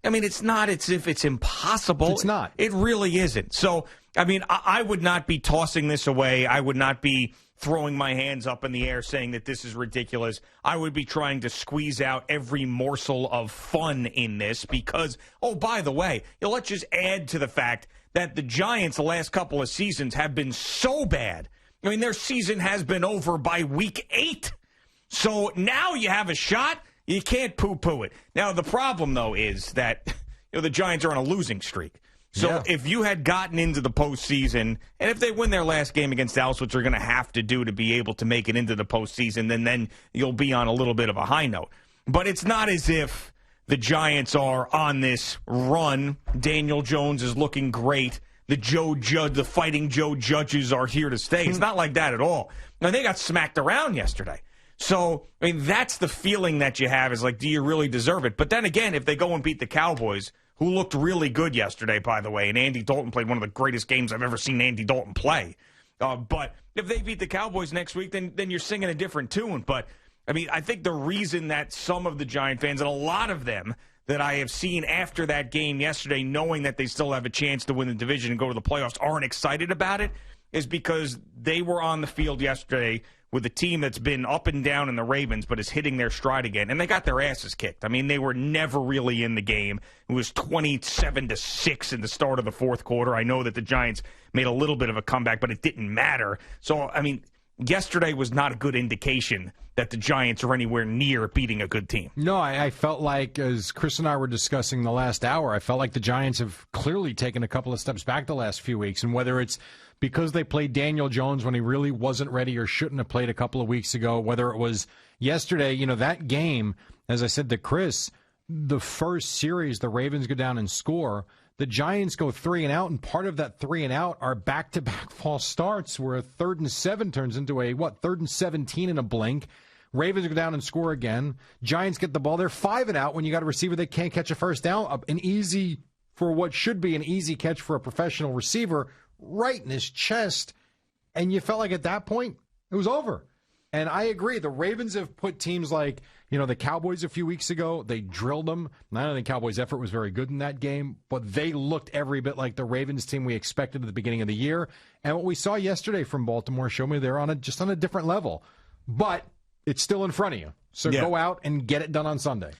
I mean, it's not as if it's impossible. It's not. It really isn't. So, I mean, I would not be tossing this away. I would not be throwing my hands up in the air saying that this is ridiculous. I would be trying to squeeze out every morsel of fun in this because, oh, by the way, let's just add to the fact that the Giants the last couple of seasons have been so bad. I mean, their season has been over by week 8. So now you have a shot. You can't poo-poo it. Now, the problem, though, is that the Giants are on a losing streak. So if you had gotten into the postseason, and if they win their last game against Dallas, which they're going to have to do to be able to make it into the postseason, then you'll be on a little bit of a high note. But it's not as if the Giants are on this run. Daniel Jones is looking great. The fighting Joe Judges are here to stay. It's not like that at all. Now, they got smacked around yesterday. So, I mean, that's the feeling that you have is like, do you really deserve it? But then again, if they go and beat the Cowboys, who looked really good yesterday, by the way, and Andy Dalton played one of the greatest games I've ever seen Andy Dalton play. But if they beat the Cowboys next week, then you're singing a different tune. But, I mean, I think the reason that some of the Giant fans, and a lot of them that I have seen after that game yesterday, knowing that they still have a chance to win the division and go to the playoffs, aren't excited about it, is because they were on the field yesterday with a team that's been up and down in the Ravens but is hitting their stride again, and they got their asses kicked. I mean, they were never really in the game. It was 27-6 in the start of the fourth quarter. I know that the Giants made a little bit of a comeback, but it didn't matter. So, I mean, yesterday was not a good indication that the Giants are anywhere near beating a good team. No, I felt like, as Chris and I were discussing the last hour, I felt like the Giants have clearly taken a couple of steps back the last few weeks, and whether it's because they played Daniel Jones when he really wasn't ready or shouldn't have played a couple of weeks ago, whether it was yesterday, that game, as I said to Chris, the first series, the Ravens go down and score. The Giants go 3-and-out, and part of that 3-and-out are back-to-back false starts where a 3rd and 7 turns into a, 3rd and 17 in a blink. Ravens go down and score again. Giants get the ball. They're 5-and-out when you got a receiver that can't catch a first down. An easy, for what should be an easy catch for a professional receiver, right in his chest. And you felt like at that point, it was over. And I agree. The Ravens have put teams like, the Cowboys a few weeks ago. They drilled them. I don't think Cowboys' effort was very good in that game, but they looked every bit like the Ravens team we expected at the beginning of the year. And what we saw yesterday from Baltimore showed me they're just on a different level. But it's still in front of you. So go out and get it done on Sunday.